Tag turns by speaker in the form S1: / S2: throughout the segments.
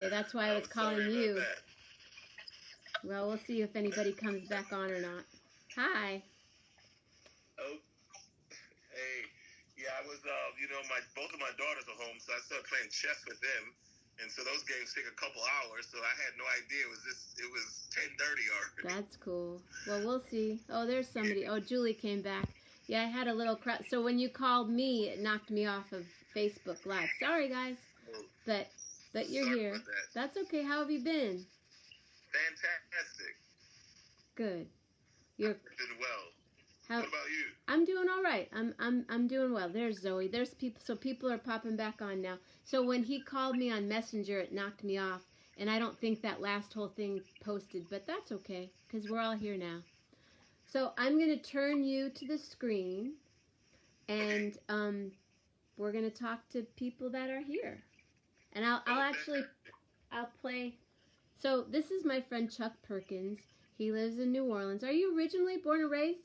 S1: That's why I was calling you.
S2: That.
S1: Well, we'll see if anybody comes back on or not. Hi.
S2: Oh, hey. Yeah, I was, both of my daughters are home, so I started playing chess with them. And so those games take a couple hours, so I had no idea it was 10:30 already.
S1: That's cool. Well, we'll see. Oh, there's somebody. Oh, Julie came back. Yeah, I had a little crowd. So when you called me, it knocked me off of Facebook Live. Sorry, guys. But you're
S2: Sorry
S1: here.
S2: about that.
S1: That's okay. How have you been?
S2: Fantastic.
S1: Good.
S2: I've been well. What about you?
S1: I'm doing all right. I'm doing well. There's Zoe. There's people. So people are popping back on now. So when he called me on Messenger, it knocked me off, and I don't think that last whole thing posted, but that's okay because we're all here now. So I'm gonna turn you to the screen, and we're gonna talk to people that are here, and I'll play. So this is my friend Chuck Perkins. He lives in New Orleans. Are you originally born and raised?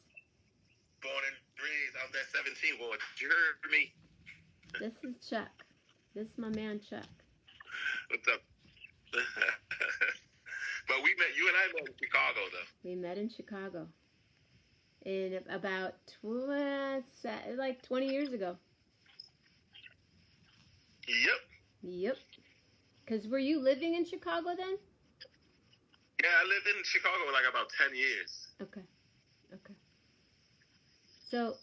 S2: Born and raised. I was at 17. Well, you heard me.
S1: This is Chuck. This is my man Chuck.
S2: What's up? But you and I met in Chicago, though.
S1: We met in Chicago in about like 20 years ago. Yep. Because were you living in Chicago then?
S2: Yeah, I lived in Chicago like about 10 years.
S1: Okay. So,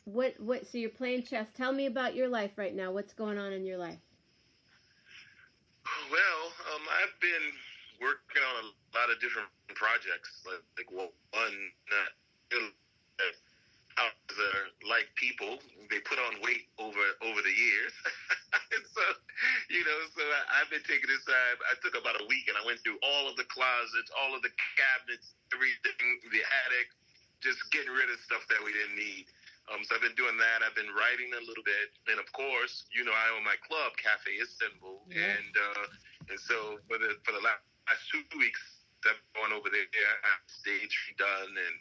S1: so you're playing chess. Tell me about your life right now. What's going on in your life?
S2: Well, I've been working on a lot of different projects. Like one, like people, they put on weight over the years. And so, I've been taking this time. I took about a week and I went through all of the closets, all of the cabinets, everything, the attic, just getting rid of stuff that we didn't need. So I've been doing that. I've been writing a little bit, and of course, I own my club, Cafe Istanbul, and so for the last 2 weeks, I've gone over there. I have stage done, and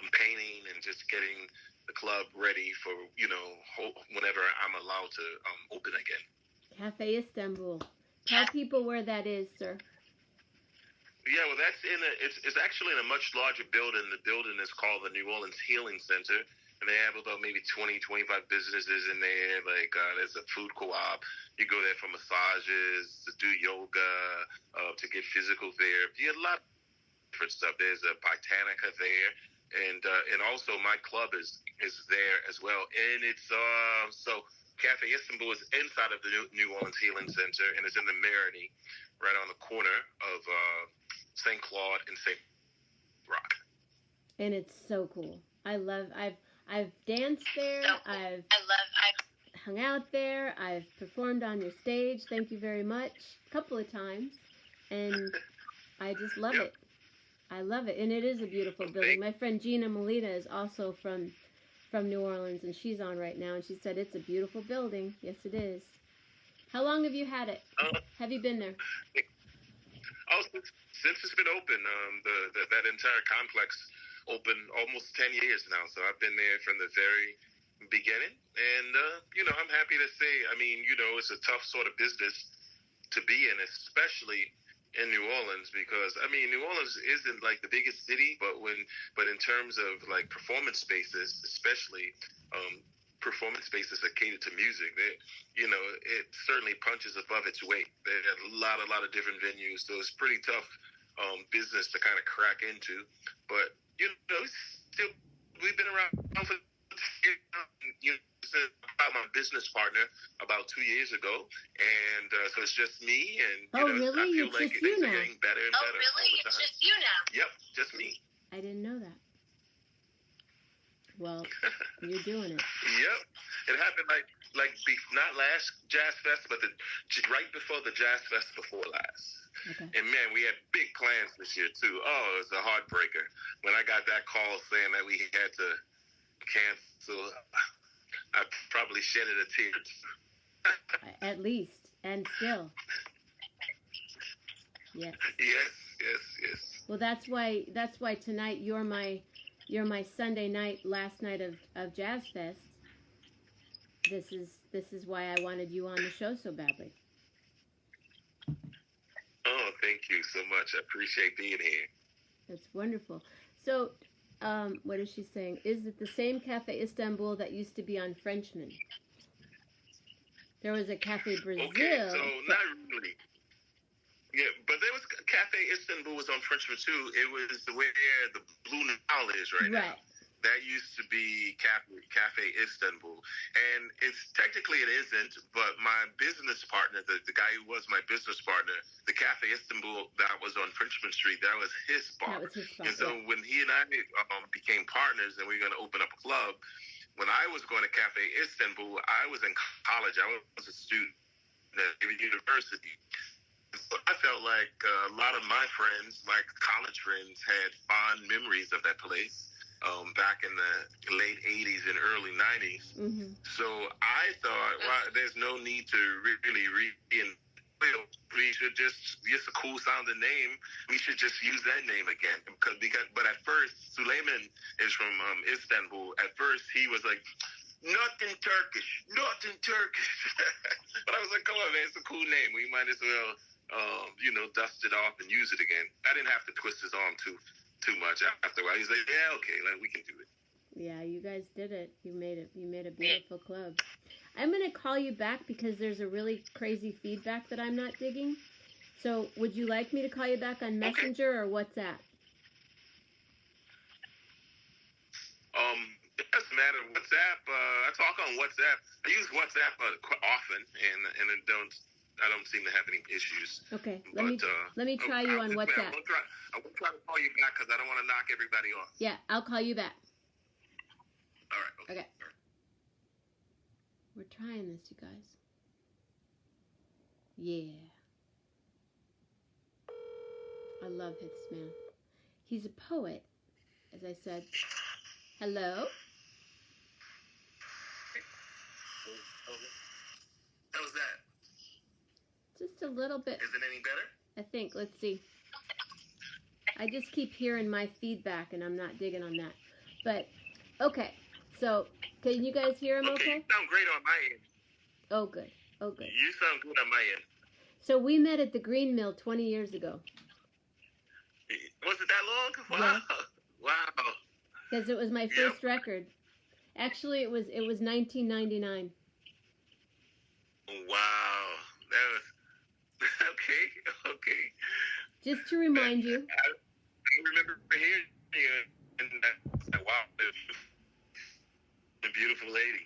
S2: I'm painting and just getting the club ready for whenever I'm allowed to open again.
S1: Cafe Istanbul. Tell people where that is, sir.
S2: Yeah, well, that's it's actually in a much larger building. The building is called the New Orleans Healing Center. And they have about maybe 20, 25 businesses in there. Like, there's a food co-op. You go there for massages, to do yoga, to get physical therapy. A lot of different stuff. There's a Botanica there. And also my club is there as well. And it's, so Cafe Istanbul is inside of the New Orleans Healing Center. And it's in the Marigny, right on the corner of St. Claude and St. Rock.
S1: And it's so cool. I've danced there. I've hung out there. I've performed on your stage. Thank you very much. A couple of times. And I just love it. I love it. And it is a beautiful building. My friend Jenna Mammina is also from New Orleans, and she's on right now. And she said it's a beautiful building. Yes, it is. How long have you had it? Have you been there?
S2: Oh, since it's been open, that entire complex open almost 10 years now. So I've been there from the very beginning. And, I'm happy to say, it's a tough sort of business to be in, especially in New Orleans, because, New Orleans isn't like the biggest city, but in terms of like performance spaces, especially, performance spaces that cater to music, it certainly punches above its weight. They have a lot of different venues. So it's pretty tough business to kind of crack into. But, we've been around for about my business partner about 2 years ago, and so it's just me. And
S1: really?
S2: I feel
S1: It's
S2: like
S1: just
S2: things
S1: you
S2: are
S1: now.
S2: getting better and better.
S3: It's just you now.
S2: Yep, just me.
S1: I didn't know that. Well, you're doing it.
S2: Yep, it happened not last Jazz Fest, but right before the Jazz Fest before last.
S1: Okay.
S2: And man, we had big plans this year too. Oh, it was a heartbreaker when I got that call saying that we had to cancel. I probably shedded a tear.
S1: At least, and still. Yes.
S2: Yes.
S1: Well, that's why tonight you're my Sunday night, last night of Jazz Fest. This is why I wanted you on the show so badly.
S2: Thank you so much. I appreciate being here.
S1: That's wonderful. So, what is she saying? Is it the same Cafe Istanbul that used to be on Frenchman? There was a Cafe Brazil.
S2: Okay, so not really. Yeah, but there was Cafe Istanbul was on Frenchman too. It was where the Blue Nile is right now. That used to be Cafe Istanbul. And it's technically it isn't, but my business partner, the guy who was my business partner, the Cafe Istanbul that was on Frenchman Street, that was his spot.
S1: That was his spot.
S2: And so when he and I became partners and we were going to open up a club, when I was going to Cafe Istanbul, I was in college. I was a student at university. So I felt like a lot of my friends, my college friends, had fond memories of that place. Back in the late 80s and early 90s. Mm-hmm. So I thought, well, there's no need to really we should just a cool sounding name. We should just use that name again. But at first, Süleyman is from Istanbul. At first, he was like, not in Turkish. But I was like, come on, man, it's a cool name. We might as well, dust it off and use it again. I didn't have to twist his arm too much after a while. He's like, yeah, okay, we can do it.
S1: Yeah, you guys did it. You made a beautiful club. I'm going to call you back because there's a really crazy feedback that I'm not digging. So would you like me to call you back on Messenger or WhatsApp?
S2: It doesn't matter. WhatsApp, I talk on WhatsApp. I use WhatsApp quite often, and I don't seem to have any issues.
S1: Okay, let me try you on WhatsApp.
S2: I will try to call you back because I don't want to knock everybody off.
S1: Yeah, I'll call you back.
S2: All right.
S1: Okay. We're trying this, you guys. Yeah. I love this man. He's a poet, as I said. Hello?
S2: How's that?
S1: Just a little bit.
S2: Is it any better?
S1: I think. Let's see. I just keep hearing my feedback, and I'm not digging on that. But, okay. So, can you guys hear him okay?
S2: You sound great on my end.
S1: Oh, good. Oh, good.
S2: You sound good on my end.
S1: So, we met at the Green Mill 20 years ago.
S2: Was it that long? Wow.
S1: Yes.
S2: Wow.
S1: Because it was my first record. Actually, it was 1999.
S2: Wow. That was... Okay.
S1: Just to remind you.
S2: I remember hearing you, and wow, a beautiful lady.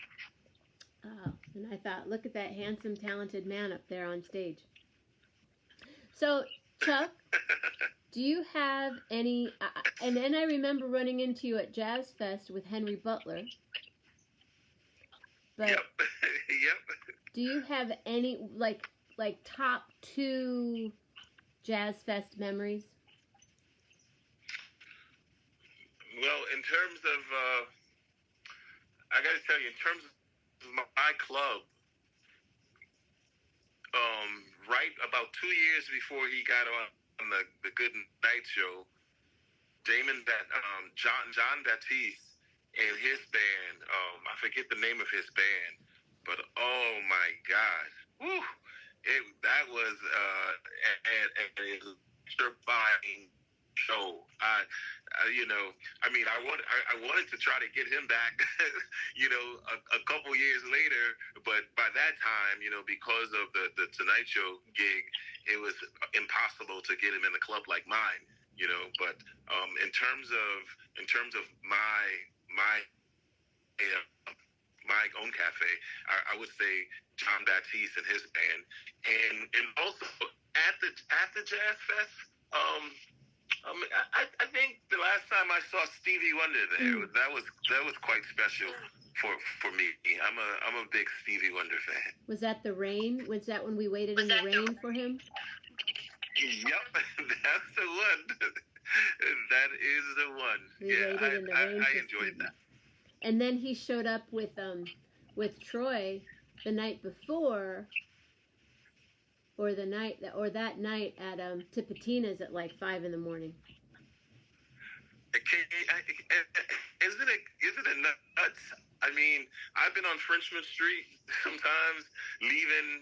S1: Oh, and I thought, look at that handsome, talented man up there on stage. So, Chuck, do you have any... and then I remember running into you at Jazz Fest with Henry Butler. But
S2: Yep.
S1: Do you have any, like top 2 Jazz Fest memories?
S2: Well, in terms of, I got to tell you, in terms of my club, right about 2 years before he got on the Good Night Show, John Baptiste and his band, I forget the name of his band, but oh my God, whew, that was an electrifying show. I wanted to try to get him back, a couple years later, but by that time, because of the Tonight Show gig, it was impossible to get him in a club like mine, but in terms of my own cafe, I would say John Baptiste and his band, and also at the Jazz Fest, I think the last time I saw Stevie Wonder there, that was quite special for me. I'm a big Stevie Wonder fan.
S1: Was that the rain? Was that when we waited in the rain for him?
S2: Yep, that's the one. That is the one. I enjoyed that.
S1: And then he showed up with Troy the night before, or that night at Tipitina's at like 5 in the morning.
S2: Is it a nuts? I mean, I've been on Frenchman Street sometimes, leaving,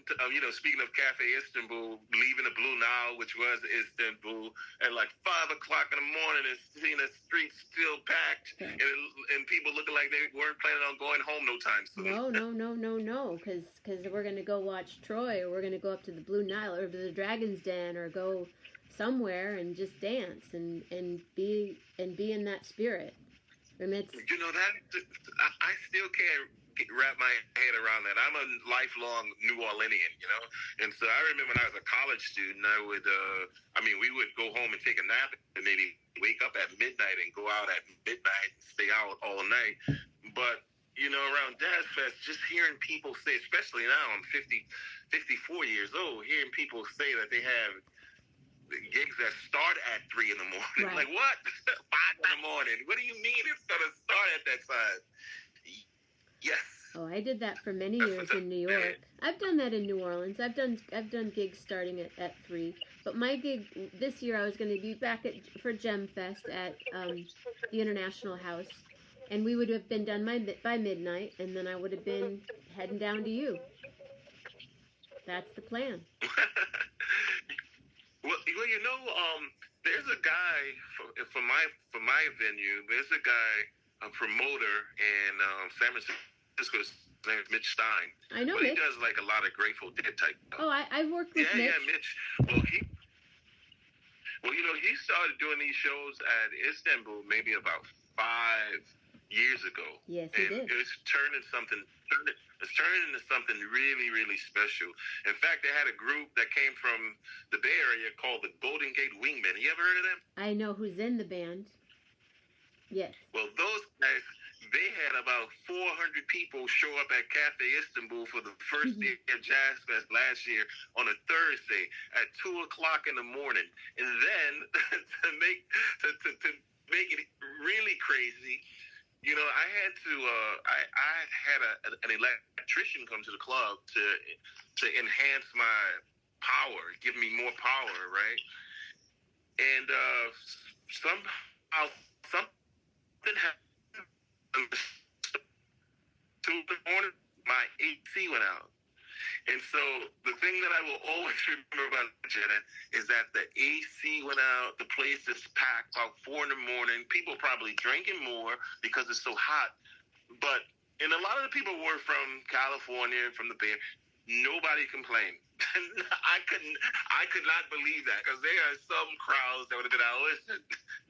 S2: speaking of Cafe Istanbul, leaving the Blue Nile, which was Istanbul, at like 5 o'clock in the morning and seeing the streets still packed and people looking like they weren't planning on going home no time soon.
S1: No, because we're going to go watch Troy, or we're going to go up to the Blue Nile or to the Dragon's Den, or go somewhere and just dance and be in that spirit. And it's,
S2: I still can't wrap my head around that. I'm a lifelong New Orleanian, and so I remember when I was a college student, we would go home and take a nap and maybe wake up at midnight and go out at midnight and stay out all night. But around Jazz Fest, just hearing people say, especially now I'm 54 years old, hearing people say that they have gigs that start at 3 in the morning.
S1: Right.
S2: Like, what? 5 in the morning? What do you mean it's going to start at that time? Yes.
S1: Oh, I did that for many years in New York. I've done that in New Orleans. I've done gigs starting at 3. But my gig this year, I was going to be back for Gem Fest at the International House, and we would have been done by midnight, and then I would have been heading down to you. That's the plan.
S2: Well, there's a guy for my venue. There's a guy, a promoter in San Francisco. His name is Mitch Stein.
S1: I know
S2: Mitch.
S1: Mitch.
S2: He does like a lot of Grateful Dead type stuff.
S1: Oh, I've worked with Mitch.
S2: Yeah, Mitch. He started doing these shows at Istanbul maybe about 5 years ago.
S1: Yes, he did.
S2: It's turned into something really, really special. In fact, they had a group that came from the Bay Area called the Golden Gate Wingmen. You ever heard of them?
S1: I know who's in the band. Yes.
S2: Well, those guys, they had about 400 people show up at Cafe Istanbul for the first day of Jazz Fest last year on a Thursday at 2 o'clock in the morning. And then to make it really crazy, I had to. I had an electrician come to the club to enhance my power, give me more power, right? And somehow something happened. 2 in the morning, my AC went out. And so the thing that I will always remember about Jenna is that the AC went out, the place is packed about 4 in the morning, people probably drinking more because it's so hot. And a lot of the people were from California, from the Bay Area. Nobody complained. I could not believe that, because there are some crowds that would have been out, listen,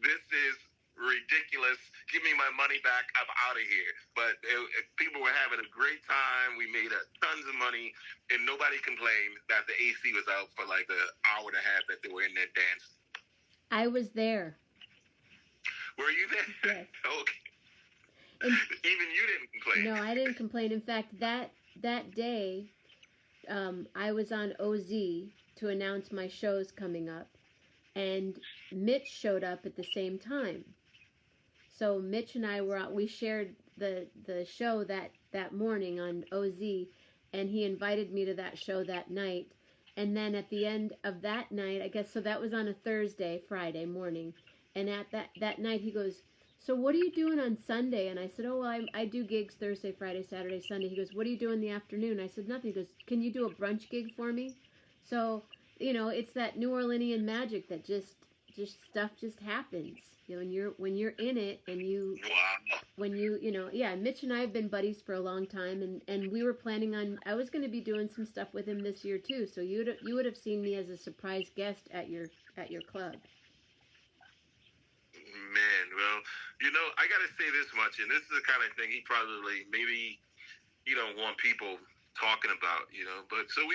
S2: this is ridiculous. Give me my money back. I'm out of here. But people were having a great time. We made tons of money, and nobody complained that the AC was out for like the hour and a half that they were in there dancing.
S1: I was there.
S2: Were you there?
S1: Yes.
S2: Okay. And even you didn't complain.
S1: No, I didn't complain. In fact, that day, I was on OZ to announce my shows coming up, and Mitch showed up at the same time. So Mitch and I we shared the show that morning on OZ, and he invited me to that show that night. And then at the end of that night, I guess, so that was on a Friday morning. And at that night, he goes, so what are you doing on Sunday? And I said, oh, well, I do gigs Thursday, Friday, Saturday, Sunday. He goes, what do you do in the afternoon? I said, nothing. He goes, can you do a brunch gig for me? So, it's that New Orleanian magic that just stuff just happens. When you're in it, and Mitch and I have been buddies for a long time, and we were planning on, I was going to be doing some stuff with him this year too. So you would have seen me as a surprise guest at your club.
S2: Man, well, I got to say this much, and this is the kind of thing maybe you don't want people talking about, but so we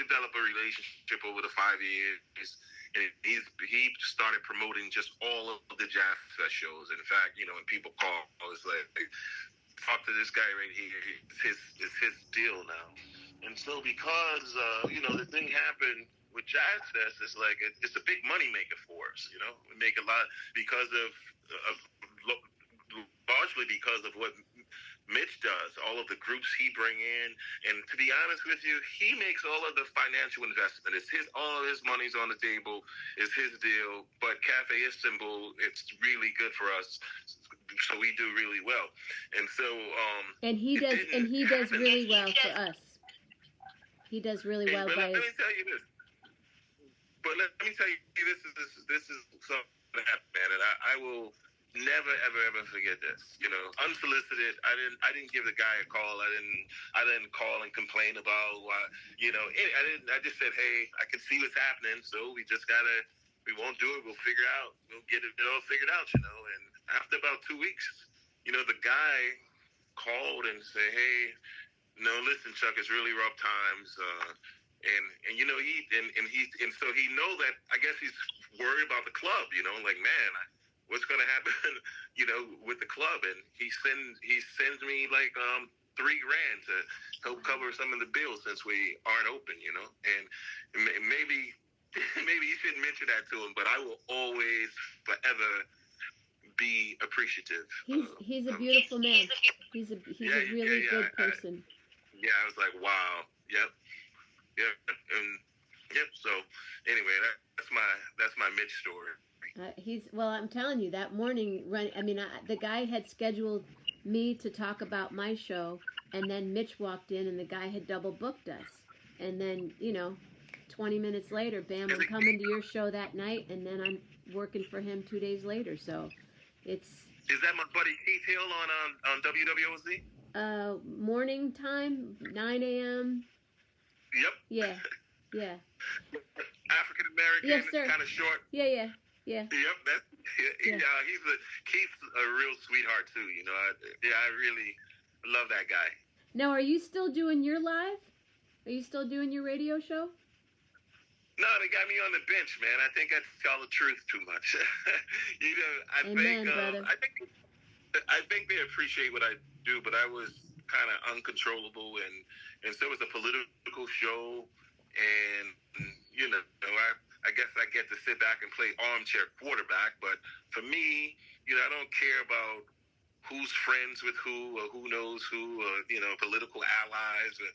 S2: developed a relationship over the 5 years. And he started promoting just all of the Jazz Fest shows. In fact, when people call, it's like, talk to this guy right here. It's his deal now. And so because, the thing happened with Jazz Fest, it's like, it's a big money maker for us, We make a lot because of largely because of what Mitch does, all of the groups he bring in, and to be honest with you, he makes all of the financial investment. It's all his money's on the table, it's his deal. But Cafe Istanbul, it's really good for us, so we do really well. And so,
S1: and he does really well for us. He does really well by
S2: let me tell you this. But let me tell you, this is something that happened, man, and I will never ever forget this. Unsolicited. I didn't give the guy a call. I didn't call and complain about why. I didn't. I just said, hey, I can see what's happening, so we won't do it. We'll figure out. We'll get it all figured out. And after about 2 weeks, the guy called and said, hey, no, listen, Chuck, it's really rough times. So he know that, I guess he's worried about the club, like, man, what's going to happen, with the club. And he sends me like $3,000 to help cover some of the bills since we aren't open, and maybe you shouldn't mention that to him, but I will always forever be appreciative.
S1: He's a beautiful man. He's a really good person.
S2: I was like, wow. Yep. So anyway, that's my Mitch story.
S1: I'm telling you, that morning the guy had scheduled me to talk about my show, and then Mitch walked in, and the guy had double booked us. And then 20 minutes later, bam, I'm coming to your show that night, and then I'm working for him 2 days later. So it's.
S2: Is that my buddy Keith Hill on WWOZ?
S1: Morning time, 9 a.m.
S2: Yep.
S1: Yeah.
S2: African American,
S1: yes, sir.
S2: Kind of short.
S1: Yeah.
S2: Yep. Keith's a real sweetheart too. I really love that guy.
S1: Now, are you still doing your live? Are you still doing your radio show?
S2: No, they got me on the bench, man. I think I tell the truth too much.
S1: Amen, brother.
S2: I think they appreciate what I do, but I was kind of uncontrollable, and so it was a political show, and I guess I get to sit back and play armchair quarterback. But for me, I don't care about who's friends with who or who knows who, or political allies, or,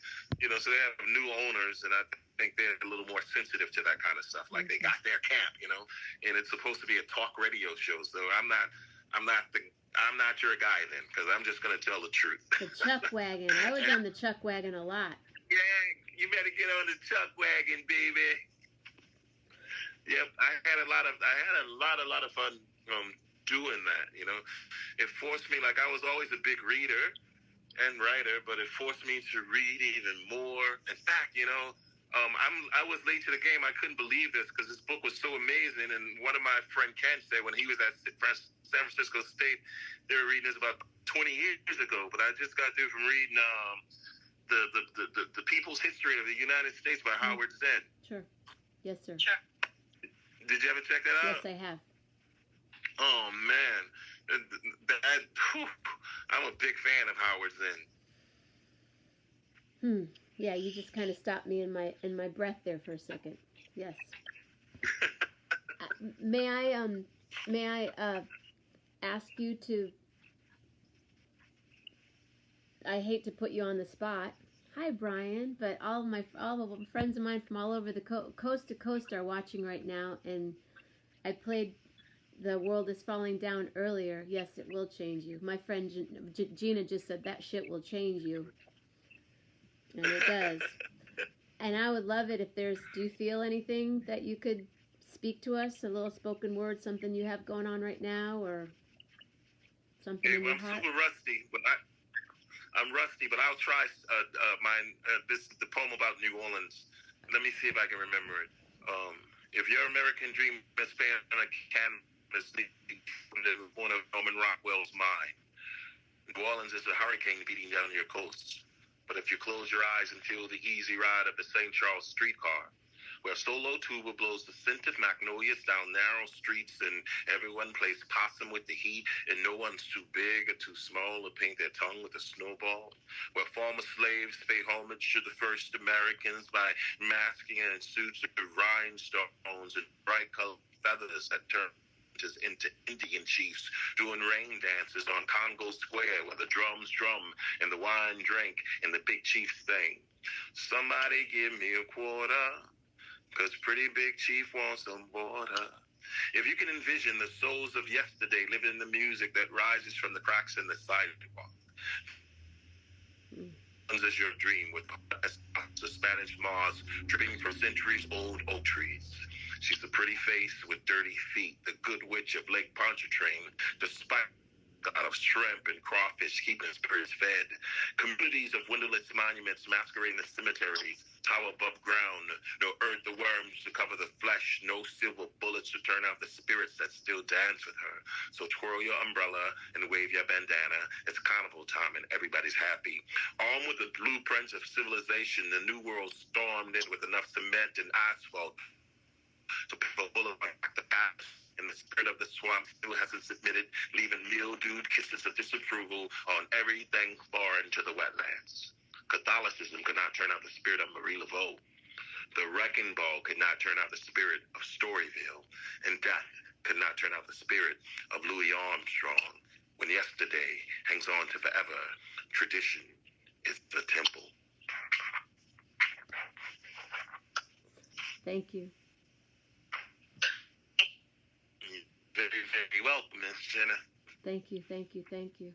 S2: so they have new owners, and I think they're a little more sensitive to that kind of stuff. Like, they got their camp, and it's supposed to be a talk radio show, so I'm not your guy then, because I'm just going to tell the truth.
S1: The Chuck Wagon. I was on the Chuck Wagon a lot.
S2: Yeah, you better get on the Chuck Wagon, baby. Yep, I had a lot of fun doing that. It forced me, like, I was always a big reader and writer, but it forced me to read even more. In fact, I was late to the game. I couldn't believe this because this book was so amazing. And one of my friend Ken said when he was at San Francisco State, they were reading this about 20 years ago. But I just got through from reading the People's History of the United States by Howard Zinn.
S1: Sure. Yes, sir.
S2: Sure. Did you ever check that out?
S1: Yes, I have.
S2: Oh man, I'm a big fan of Howard Zinn.
S1: Yeah, you just kind of stopped me in my breath there for a second. Yes. May I ask you to? I hate to put you on the spot. Hi, Brian, but all the friends of mine from all over the coast to coast are watching right now, and I played The World Is Falling Down earlier. Yes, it will change you. My friend Gina just said that shit will change you. And it does. And I would love it if do you feel anything that you could speak to us? A little spoken word, something you have going on right now, or something in your heart?
S2: I'm super rusty, but I'm rusty, but I'll try mine. This is the poem about New Orleans. Let me see if I can remember it. If your American dream is spanned on a canvas from the one of Norman Rockwell's mind, New Orleans is a hurricane beating down your coast. But if you close your eyes and feel the easy ride of the St. Charles streetcar, where solo tuba blows the scent of magnolias down narrow streets and everyone plays possum with the heat and no one's too big or too small to paint their tongue with a snowball, where former slaves pay homage to the first Americans by masking in suits of rhinestones and bright colored feathers that turn into Indian chiefs doing rain dances on Congo Square where the drums drum and the wine drink and the big chiefs sing. Somebody give me a quarter, 'cause pretty big chief wants some water. If you can envision the souls of yesterday living in the music that rises from the cracks in the sidewalk, as your dream with the Spanish moss dripping from centuries-old oak trees. She's a pretty face with dirty feet, the good witch of Lake Pontchartrain, despite out of shrimp and crawfish keeping spirits fed. Communities of windowless monuments masquerading the cemeteries, tower above ground, no earth the worms to cover the flesh, no silver bullets to turn out the spirits that still dance with her. So twirl your umbrella and wave your bandana. It's carnival time and everybody's happy. Armed with the blueprints of civilization, the new world stormed in with enough cement and asphalt to put a bullet back the past. And the spirit of the swamp still hasn't submitted, leaving mildewed kisses of disapproval on everything foreign to the wetlands. Catholicism could not turn out the spirit of Marie Laveau. The wrecking ball could not turn out the spirit of Storyville. And death could not turn out the spirit of Louis Armstrong. When yesterday hangs on to forever, tradition is the temple.
S1: Thank you.
S2: Very, very welcome, Miss Jenna.
S1: Thank you, thank you, thank you.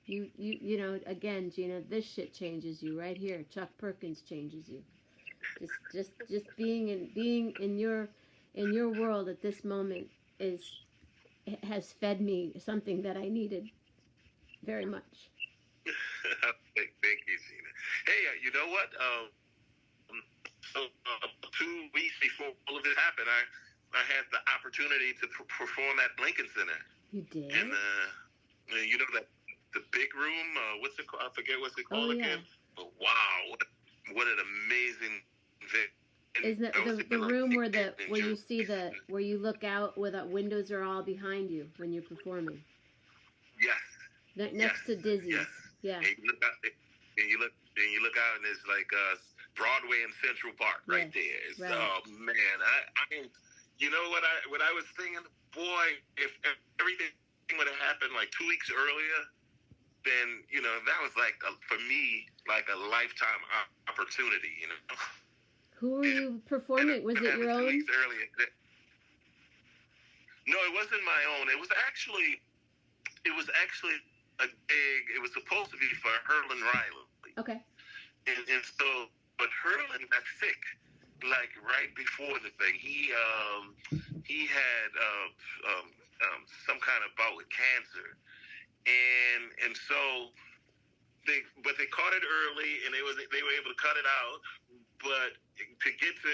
S1: You know, again, Gina, this shit changes you right here. Chuck Perkins changes you. Just being in your world at this moment has fed me something that I needed very much.
S2: Thank you, Gina. Hey, you know what? So 2 weeks before all of this happened, I had the opportunity to perform at Lincoln Center.
S1: You did?
S2: And you know that the big room, what's it called? I forget what's it called again. But wow, what an amazing thing.
S1: Is that the room where you see where you look out where the windows are all behind you when you're performing?
S2: Yes.
S1: Next to Dizzy's.
S2: Yes.
S1: Yeah.
S2: And you look out and it's like Broadway and Central Park right there. It's,
S1: right.
S2: Oh man, I you know what I was thinking? Boy, if everything would have happened like 2 weeks earlier, then you know that was like for me like a lifetime opportunity. You know.
S1: Who were you performing? Was it your own?
S2: 2 weeks earlier. No, it wasn't my own. It was actually a gig. It was supposed to be for Herlin Riley.
S1: Okay.
S2: And so, but Herlin got sick. Like right before the thing, he had some kind of bout with cancer, and so they caught it early, and they were able to cut it out, but to get to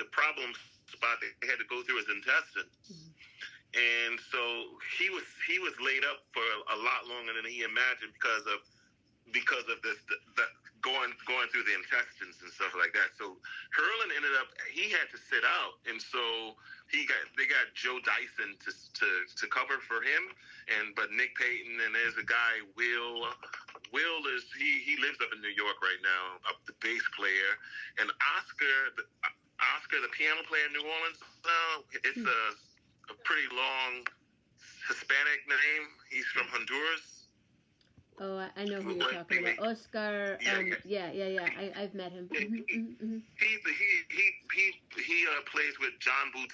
S2: the problem spot, they had to go through his intestines, and so he was laid up for a lot longer than he imagined because of this going through the intestines and stuff like that. So Herlin he had to sit out, and so they got Joe Dyson to cover for him, but Nick Payton, and there's a guy Will he lives up in New York right now, the bass player, and Oscar the piano player in New Orleans. It's a pretty long Hispanic name. He's from Honduras.
S1: Oh, I know who you're talking about. Oscar. Yeah. I've met him. Mm-hmm.
S2: He plays with John Boutte.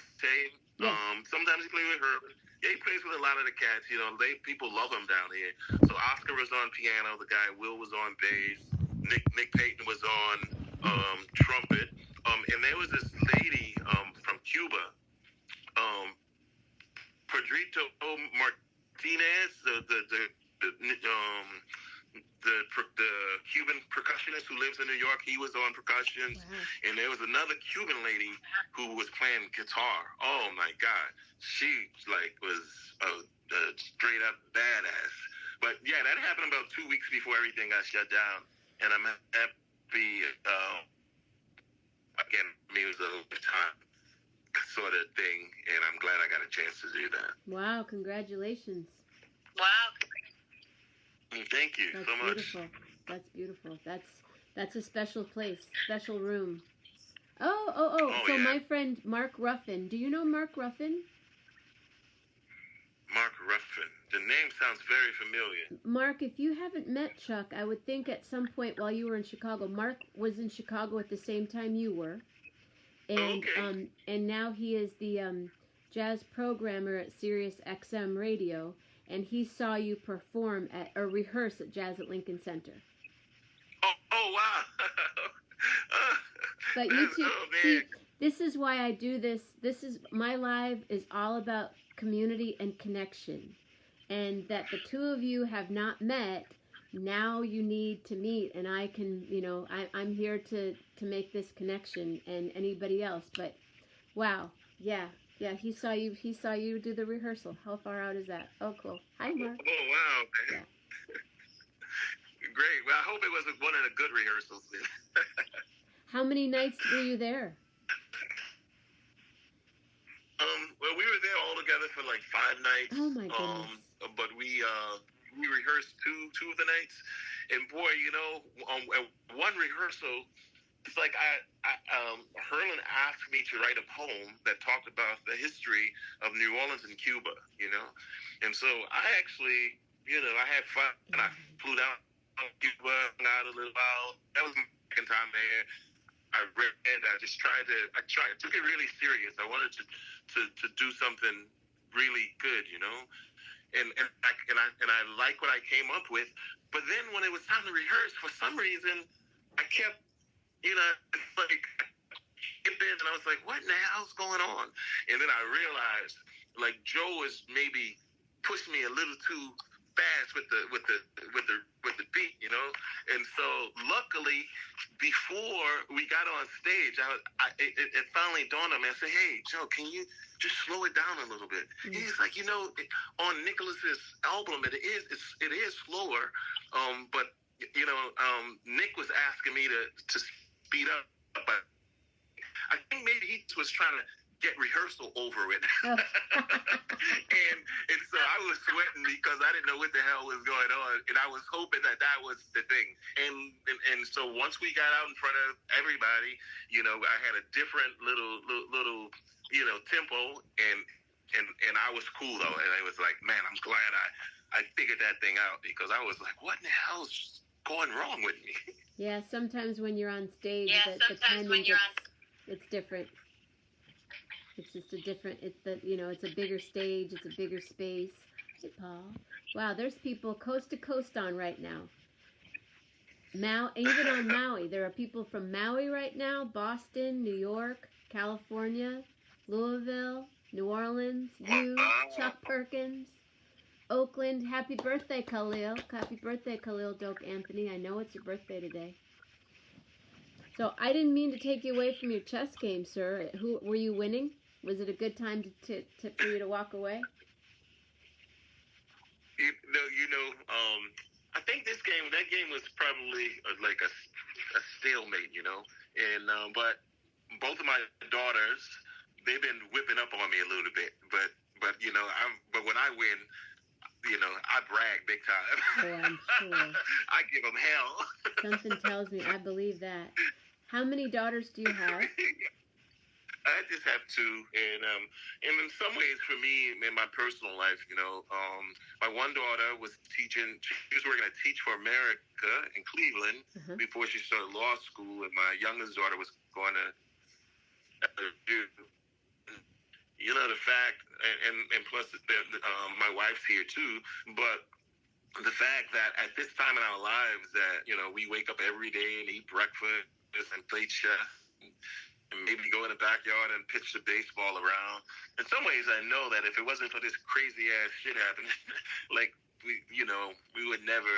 S1: Yes.
S2: Sometimes he plays with her. Yeah, he plays with a lot of the cats. You know, people love him down here. So Oscar was on piano. The guy Will was on bass. Nick Payton was on trumpet. And there was this lady from Cuba, Pedrito Martinez, the Cuban percussionist who lives in New York. He was on percussion. Wow. And there was another Cuban lady who was playing guitar. Oh my God, she was a straight up badass. But yeah, that happened about 2 weeks before everything got shut down, and I'm happy. Again, it was a lifetime sort of thing, and I'm glad I got a chance to do that.
S1: Wow, congratulations.
S3: Wow.
S2: Thank you so much.
S1: That's beautiful. That's a special place, special room. Oh, so yeah. My friend Mark Ruffin. Do you know Mark Ruffin?
S2: Mark Ruffin. The name sounds very familiar.
S1: Mark, if you haven't met Chuck, I would think at some point while you were in Chicago, Mark was in Chicago at the same time you were, and
S2: Okay.
S1: and now he is the jazz programmer at Sirius XM Radio, and he saw you perform at or rehearse at Jazz at Lincoln Center.
S2: Oh wow.
S1: But you two, see, this is why I do this. This is my live is all about community and connection, and that the two of you have not met. Now you need to meet, and I can, I'm here to make this connection, and anybody else. But wow, yeah, he saw you do the rehearsal. How far out is that? Oh, cool. Hi, Mark.
S2: Oh wow.
S1: Yeah.
S2: Great. Well, I hope it wasn't one of the good rehearsals.
S1: How many nights were you there?
S2: Well, we were there all together for like 5 nights.
S1: Oh my goodness.
S2: But we rehearsed two of the nights, and boy, at one rehearsal, it's like Herlin asked me to write a poem that talked about the history of New Orleans and Cuba, and so I actually, I had fun, and I flew down to Cuba, out a little while. That was my second time there. I read. I took it really serious. I wanted to do something really good, and I like what I came up with. But then when it was time to rehearse, for some reason, I kept, like, and I was like, what in the hell's going on? And then I realized, like, Joe is maybe pushed me a little too fast with the beat, and so luckily before we got on stage, it finally dawned on me. I said, hey Joe, can you just slow it down a little bit? Mm-hmm. He's like, on Nicholas's album it is slower, but Nick was asking me to speed up, but I think maybe he was trying to get rehearsal over it.
S1: Oh.
S2: and so I was sweating because I didn't know what the hell was going on, and I was hoping that was the thing. And so once we got out in front of everybody, I had a different little tempo, and I was cool though, and I was like, man, I'm glad I figured that thing out, because I was like, what in the hell's going wrong with me?
S1: Yeah, sometimes when you're on stage, the timing it's different. It's just it's a bigger stage, it's a bigger space. Hey, Paul. Wow, there's people coast to coast on right now. Even on Maui. There are people from Maui right now, Boston, New York, California, Louisville, New Orleans, Chuck Perkins, Oakland. Happy birthday, Khalil. Happy birthday, Khalil Doak Anthony. I know it's your birthday today. So I didn't mean to take you away from your chess game, sir. Who were you winning? Was it a good time for you to walk away?
S2: I think that game was probably like a stalemate, and but both of my daughters, they've been whipping up on me a little bit, but when I win, I brag big time.
S1: Oh, I'm sure.
S2: I give them hell.
S1: Something tells me I believe that. How many daughters do you have?
S2: I just have 2, and in some ways, for me, in my personal life, my one daughter was teaching. She was working at Teach for America in Cleveland before she started law school, and my youngest daughter was going to do. The fact, and plus, my wife's here too, but the fact that at this time in our lives that, we wake up every day and eat breakfast and play chess and maybe go in the backyard and pitch the baseball around. In some ways, I know that if it wasn't for this crazy ass shit happening, like we would never,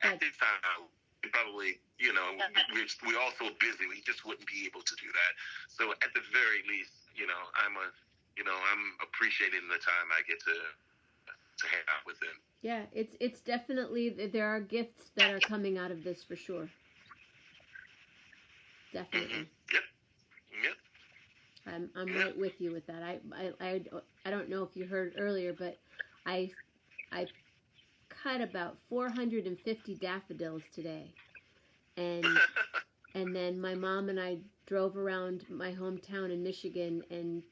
S2: at this time, probably, we're all so busy, we just wouldn't be able to do that. So at the very least, I'm appreciating the time I get to hang out with them.
S1: Yeah, it's definitely, there are gifts that are coming out of this for sure. Definitely.
S2: Mm-hmm. Yep.
S1: I'm right with you with that. I don't know if you heard earlier, but I cut about 450 daffodils today, and then my mom and I drove around my hometown in Michigan and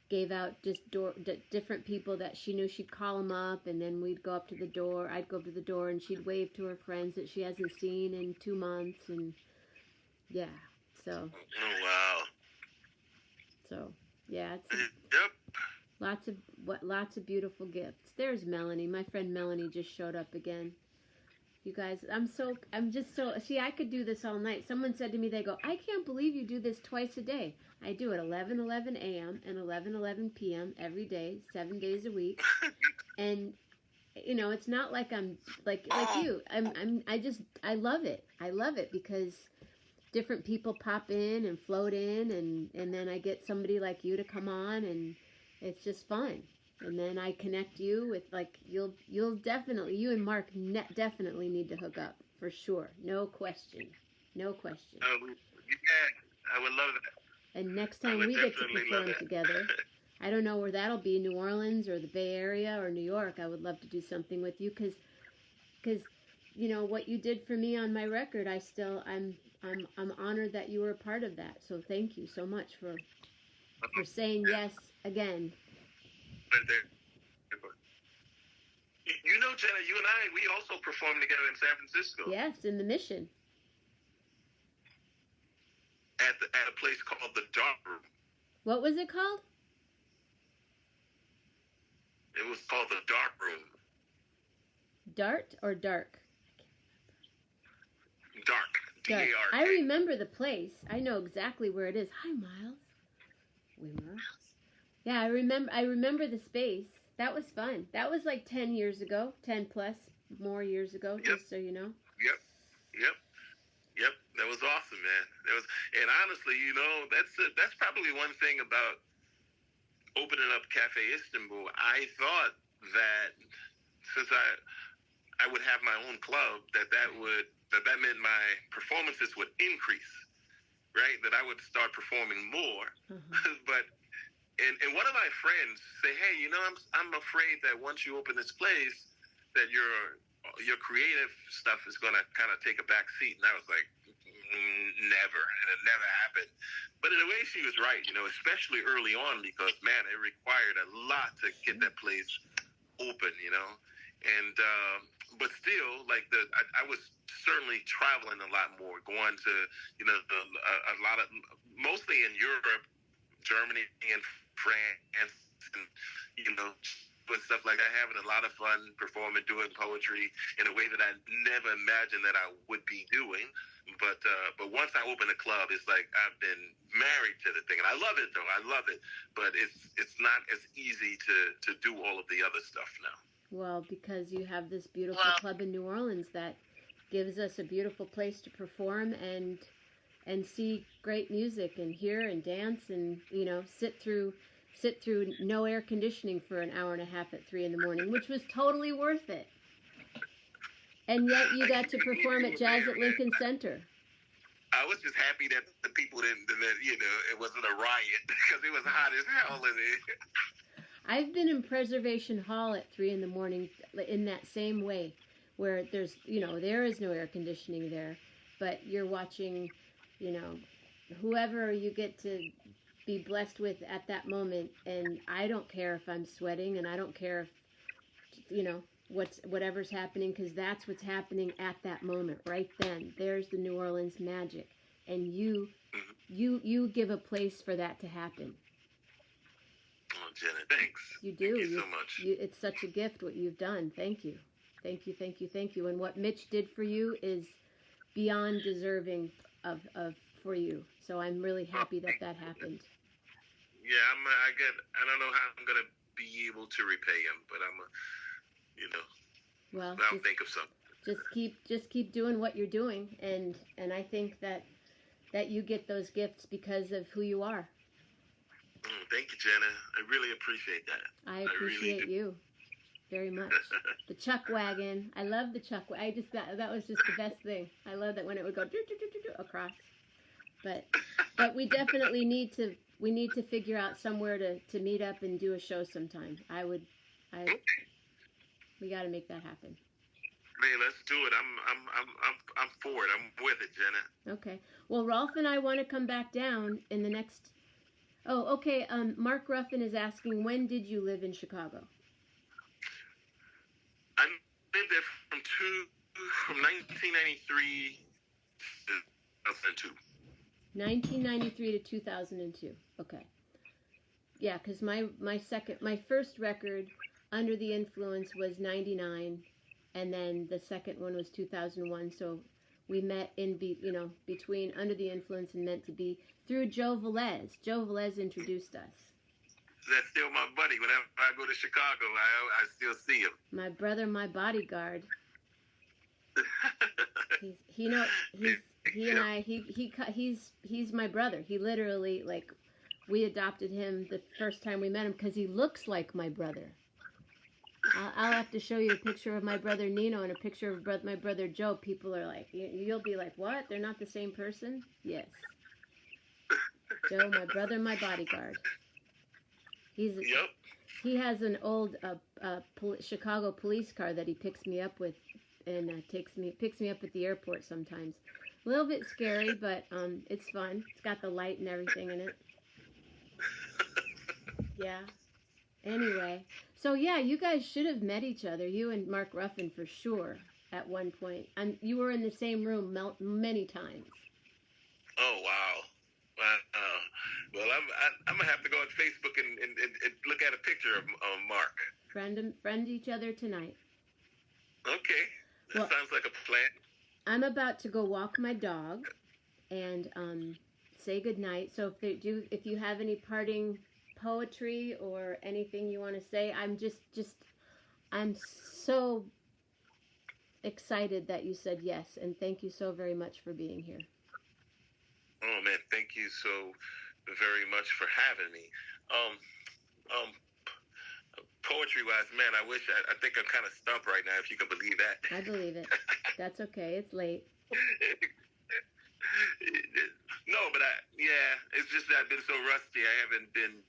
S1: gave out just different people that she knew. She'd call them up, and then we'd go up to the door. I'd go up to the door, and she'd wave to her friends that she hasn't seen in 2 months, and yeah, so.
S2: Oh, wow.
S1: So, yeah, it's
S2: Yep.
S1: lots of beautiful gifts. There's Melanie. My friend Melanie just showed up again. You guys, I'm just so, see, I could do this all night. Someone said to me, they go, I can't believe you do this twice a day. I do it 11:11 a.m. and 11:11 p.m. every day, 7 days a week. And, you know, it's not like I'm like you. I love it. I love it because different people pop in and float in, and then I get somebody like you to come on, and it's just fun. And then I connect you with, like, you'll definitely, you and Mark definitely need to hook up, for sure. No question. No question.
S2: Yeah, I would love that.
S1: And next time we get to perform together, I don't know where that'll be, New Orleans or the Bay Area or New York. I would love to do something with you because you know, what you did for me on my record, I'm honored that you were a part of that. So thank you so much for saying yes again.
S2: You know, Jenna, you and I, we also performed together in San Francisco.
S1: Yes, in the Mission.
S2: At a place called the Dark Room.
S1: What was it called?
S2: It was called the Dark Room.
S1: Dart or dark?
S2: Dark.
S1: Dark.
S2: D-A-R-K.
S1: I remember the place. I know exactly where it is. Hi, Miles. Wimmer. Yeah, I remember the space. That was fun. That was like 10 years ago, 10 plus more years ago,
S2: Yep.
S1: Just so you know.
S2: Yep. That was awesome, man. And honestly, you know, that's probably one thing about opening up Cafe Istanbul. I thought that since I would have my own club, that meant my performances would increase, right? That I would start performing more. But and one of my friends say, hey, you know, I'm afraid that once you open this place, that your creative stuff is going to kind of take a back seat. And I was like, never. And it never happened. But in a way, she was right, you know, especially early on, because, man, it required a lot to get that place open, you know. And but still, like, I was certainly traveling a lot more, going to, you know, a lot of, mostly in Europe, Germany and France, and, you know, and stuff like that, having a lot of fun performing, doing poetry in a way that I never imagined that I would be doing. But once I open a club, it's like I've been married to the thing, and I love it though. I love it, but it's not as easy to do all of the other stuff now.
S1: Well, because you have this beautiful club in New Orleans that gives us a beautiful place to perform and see great music and hear and dance and, you know, sit through no air conditioning for an hour and a half at 3 a.m, which was totally worth it. And yet you got to perform at Jazz at Lincoln Center.
S2: I was just happy that the people didn't, that, you know, it wasn't a riot because it was hot as hell in there.
S1: I've been in Preservation Hall at 3 a.m. in that same way, where there's, you know, there is no air conditioning there, but you're watching, you know, whoever you get to be blessed with at that moment, and I don't care if I'm sweating, and I don't care if, you know, whatever's happening, because that's what's happening at that moment, right then. There's the New Orleans magic, and you give a place for that to happen.
S2: Oh, Jenna, thanks.
S1: You do.
S2: Thank you so much.
S1: It's such a gift what you've done. Thank you. Thank you, thank you, thank you. And what Mitch did for you is beyond deserving of for you. So I'm really happy that happened.
S2: Yeah, I don't know how I'm going to be able to repay him, but you know,
S1: well,
S2: I'll think of something.
S1: Just keep doing what you're doing, and I think that you get those gifts because of who you are.
S2: Thank you, Jenna. I really appreciate that.
S1: I appreciate you very much. The Chuck Wagon. I love the Chuck Wagon. That was just the best thing. I love that when it would go across. But we definitely need to figure out somewhere to meet up and do a show sometime. We got to make that happen.
S2: Man, let's do it. I'm for it. I'm with it, Jenna.
S1: Okay. Well, Rolf and I want to come back down in the next Oh, okay. Mark Ruffin is asking, when did you live in Chicago?
S2: I lived there from 1993 to 2002.
S1: 1993 to 2002. Okay. Yeah, because my first record, Under the Influence, was 99, and then the second one was 2001. So we met between Under the Influence and Meant to Be through Joe Velez. Joe Velez introduced us.
S2: That's still my buddy. Whenever I go to Chicago, I still see him.
S1: My brother, my bodyguard. He's my brother. He literally, like, we adopted him the first time we met him because he looks like my brother. I'll have to show you a picture of my brother Nino and a picture of my brother Joe. People are like, you'll be like, what? They're not the same person? Yes. Joe, my brother, my bodyguard. Yep. He has an old Chicago police car that he picks me up with, and picks me up at the airport sometimes. A little bit scary, but it's fun. It's got the light and everything in it. Yeah. Anyway, so yeah, you guys should have met each other. You and Mark Ruffin for sure at one point. You were in the same room many times.
S2: Oh wow. Well, I'm gonna have to go on Facebook and look at a picture of Mark.
S1: Friend each other tonight.
S2: Okay, that sounds like a plan.
S1: I'm about to go walk my dog and say goodnight. So if you have any parting poetry or anything you want to say, I'm so excited that you said yes, and thank you so very much for being here.
S2: Oh man, thank you so very much for having me. Poetry wise, man, I think I'm kind of stumped right now, if you can believe that.
S1: I believe it. That's okay. It's late.
S2: No, but it's just that I've been so rusty. I haven't been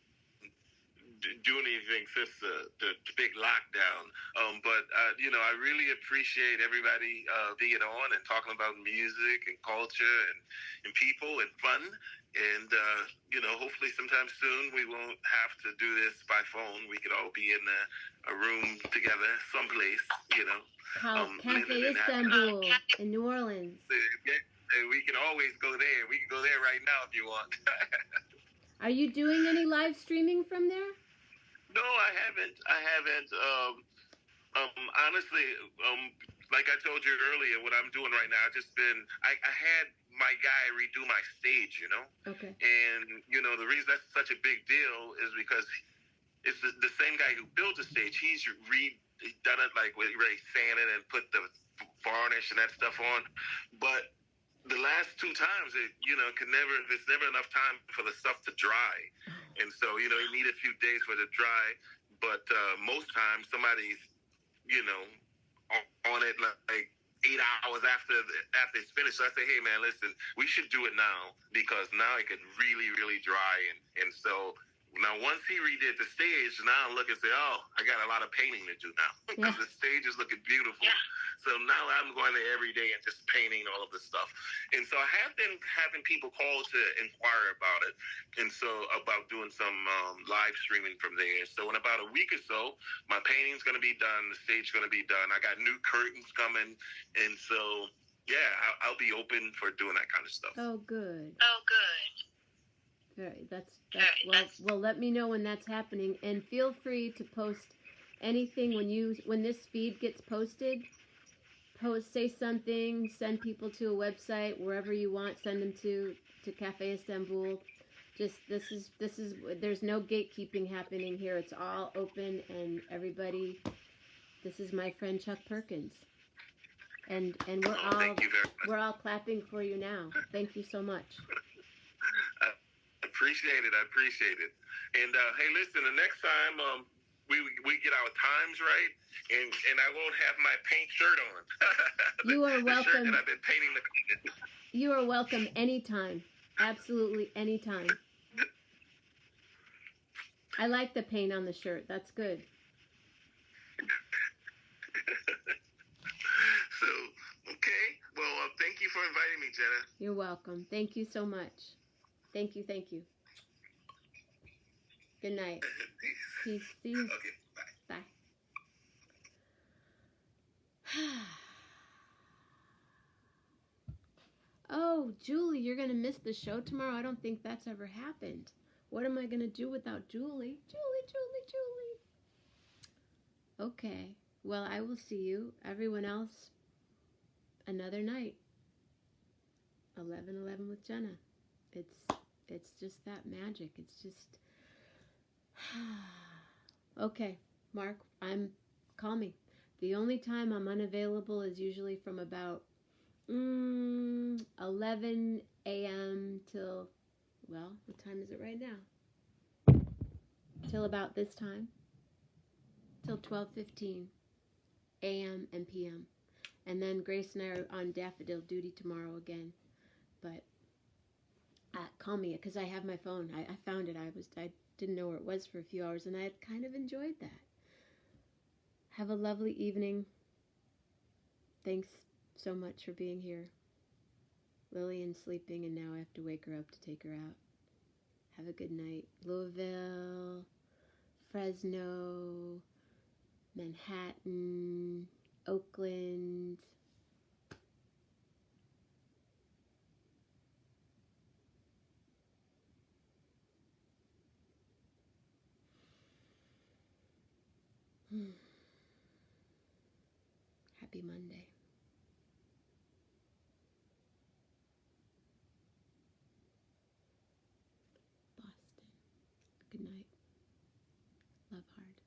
S2: doing anything since the big lockdown. But I really appreciate everybody being on and talking about music and culture and people and fun. And, hopefully sometime soon we won't have to do this by phone. We could all be in a room together someplace,
S1: Cafe Istanbul in New Orleans.
S2: We can always go there. We can go there right now if you want.
S1: Are you doing any live streaming from there?
S2: No, I haven't. Honestly, like I told you earlier, what I'm doing right now, I had my guy redo my stage,
S1: Okay.
S2: And, the reason that's such a big deal is because it's the same guy who built the stage. He's done it like with Ray sanded and put the varnish and that stuff on. But the last two times, there's never enough time for the stuff to dry. And so, you need a few days for it to dry. But most times somebody's, on it like 8 hours after it's finished. So I say, hey man, listen, we should do it now because now it could really, really dry. And so now once he redid the stage, now I'm looking and say, oh, I got a lot of painting to do now because the stage is looking beautiful. Yeah. So now I'm going there every day and just painting all of this stuff. And so I have been having people call to inquire about it. And so about doing some live streaming from there. So in about a week or so, my painting's going to be done. The stage is going to be done. I got new curtains coming. And so, yeah, I'll be open for doing that kind of stuff.
S1: Oh, good. All right, well, let me know when that's happening. And feel free to post anything when this feed gets posted. Say something, send people to a website, wherever you want, send them to Cafe Istanbul. Just this is there's no gatekeeping happening here. It's all open and everybody. This is my friend Chuck Perkins. And we're all clapping for you now. Thank you so much.
S2: I appreciate it. And hey, listen, the next time we get our times right, and I won't have my paint shirt on.
S1: You are welcome.
S2: Shirt that I've been painting
S1: You are welcome anytime. Absolutely anytime. I like the paint on the shirt. That's good.
S2: So, okay. Well, thank you for inviting me, Jenna.
S1: You're welcome. Thank you so much. Thank you. Good night.
S2: Peace.
S1: Peace. See you.
S2: Okay, bye.
S1: Bye. Oh, Julie, you're going to miss the show tomorrow? I don't think that's ever happened. What am I going to do without Julie? Julie. Okay. Well, I will see you. Everyone else, another night. 11:11 with Jenna. It's just that magic. It's just okay, Mark, call me. The only time I'm unavailable is usually from about 11 a.m. till, well, what time is it right now? Till about this time. Till 12:15 a.m. and p.m. And then Grace and I are on daffodil duty tomorrow again. But call me, because I have my phone. I found it. I didn't know where it was for a few hours, and I had kind of enjoyed that. Have a lovely evening. Thanks so much for being here. Lillian's sleeping, and now I have to wake her up to take her out. Have a good night. Louisville, Fresno, Manhattan, Oakland. Happy Monday. Boston. Good night. Love hard.